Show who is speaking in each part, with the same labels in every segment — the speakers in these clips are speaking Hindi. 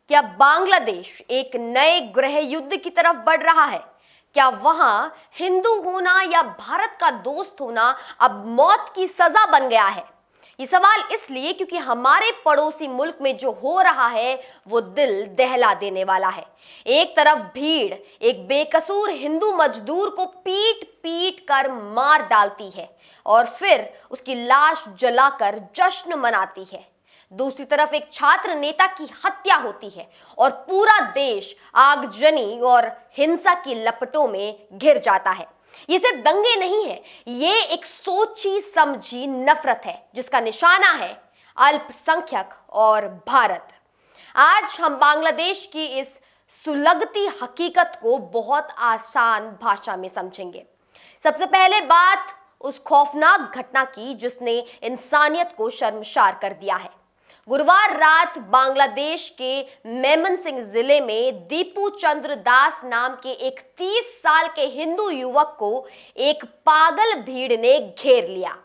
Speaker 1: क्या बांग्लादेश एक नए गृह युद्ध की तरफ बढ़ रहा है? क्या वहां हिंदू होना या भारत का दोस्त होना अब मौत की सजा बन गया है? ये सवाल इसलिए क्योंकि हमारे पड़ोसी मुल्क में जो हो रहा है वो दिल दहला देने वाला है। एक तरफ भीड़ एक बेकसूर हिंदू मजदूर को पीट पीट कर मार डालती है और फिर उसकी लाश जलाकर जश्न मनाती है। दूसरी तरफ एक छात्र नेता की हत्या होती है और पूरा देश आगजनी और हिंसा की लपटों में घिर जाता है। ये सिर्फ दंगे नहीं है, ये एक सोची समझी नफरत है जिसका निशाना है अल्पसंख्यक और भारत। आज हम बांग्लादेश की इस सुलगती हकीकत को बहुत आसान भाषा में समझेंगे। सबसे पहले बात उस खौफनाक घटना की जिसने इंसानियत को शर्मसार कर दिया है। गुरुवार रात बांग्लादेश के मेमनसिंह जिले में दीपू चंद्र दास नाम के एक 30 साल के हिंदू युवक को एक पागल भीड़ ने घेर लिया।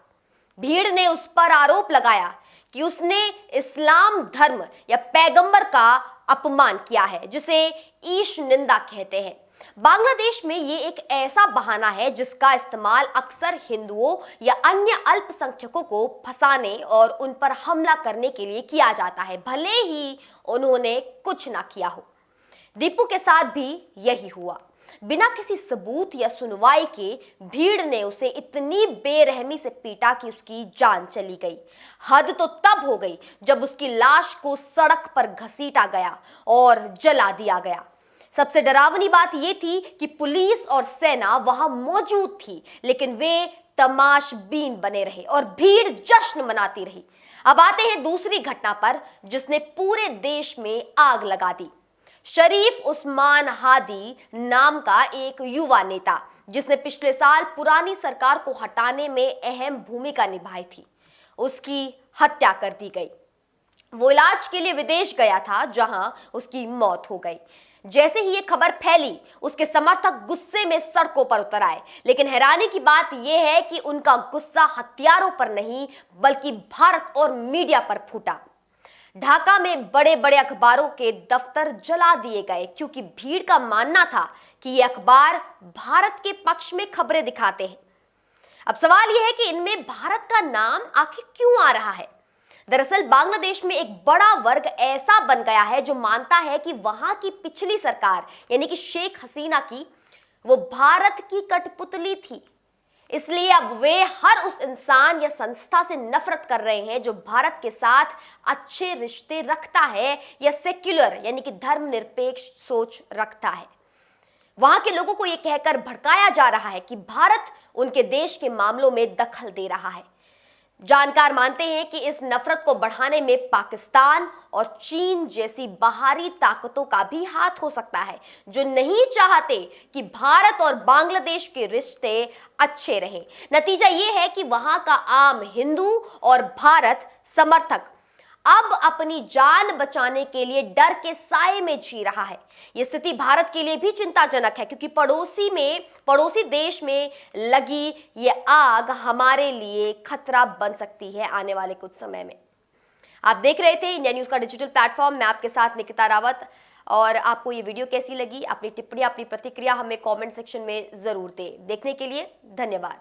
Speaker 1: भीड़ ने उस पर आरोप लगाया कि उसने इस्लाम धर्म या पैगंबर का अपमान किया है, जिसे ईश निंदा कहते हैं। बांग्लादेश में ये एक ऐसा बहाना है जिसका इस्तेमाल अक्सर हिंदुओं या अन्य अल्पसंख्यकों को फंसाने और उन पर हमला करने के लिए किया जाता है, भले ही उन्होंने कुछ ना किया हो। दीपू के साथ भी यही हुआ। बिना किसी सबूत या सुनवाई के भीड़ ने उसे इतनी बेरहमी से पीटा कि उसकी जान चली गई। हद तो तब हो गई जब उसकी लाश को सड़क पर घसीटा गया और जला दिया गया। सबसे डरावनी बात यह थी कि पुलिस और सेना वहां मौजूद थी, लेकिन वे तमाशबीन बने रहे और भीड़ जश्न मनाती रही। अब आते हैं दूसरी घटना पर जिसने पूरे देश में आग लगा दी। शरीफ उस्मान हादी नाम का एक युवा नेता जिसने पिछले साल पुरानी सरकार को हटाने में अहम भूमिका निभाई थी, उसकी हत्या कर दी गई। वो इलाज के लिए विदेश गया था जहां उसकी मौत हो गई। जैसे ही ये खबर फैली, उसके समर्थक गुस्से में सड़कों पर उतर आए, लेकिन हैरानी की बात यह है कि उनका गुस्सा हथियारों पर नहीं बल्कि भारत और मीडिया पर फूटा। ढाका में बड़े बड़े अखबारों के दफ्तर जला दिए गए क्योंकि भीड़ का मानना था कि ये अखबार भारत के पक्ष में खबरें दिखाते हैं। अब सवाल यह है कि इनमें भारत का नाम आखिर क्यों आ रहा है? दरअसल बांग्लादेश में एक बड़ा वर्ग ऐसा बन गया है जो मानता है कि वहां की पिछली सरकार यानी कि शेख हसीना की वो भारत की कठपुतली थी। इसलिए अब वे हर उस इंसान या संस्था से नफरत कर रहे हैं जो भारत के साथ अच्छे रिश्ते रखता है या सेक्युलर यानी कि धर्मनिरपेक्ष सोच रखता है। वहां के लोगों को यह कहकर भड़काया जा रहा है कि भारत उनके देश के मामलों में दखल दे रहा है। जानकार मानते हैं कि इस नफरत को बढ़ाने में पाकिस्तान और चीन जैसी बाहरी ताकतों का भी हाथ हो सकता है, जो नहीं चाहते कि भारत और बांग्लादेश के रिश्ते अच्छे रहें। नतीजा यह है कि वहां का आम हिंदू और भारत समर्थक अब अपनी जान बचाने के लिए डर के साए में जी रहा है। यह स्थिति भारत के लिए भी चिंताजनक है क्योंकि पड़ोसी देश में लगी ये आग हमारे लिए खतरा बन सकती है आने वाले कुछ समय में। आप देख रहे थे इंडिया न्यूज का डिजिटल प्लेटफॉर्म। मैं आपके साथ निकिता रावत। और आपको ये वीडियो कैसी लगी? अपनी टिप्पणी अपनी प्रतिक्रिया हमें कमेंट सेक्शन में जरूर दें। देखने के लिए धन्यवाद।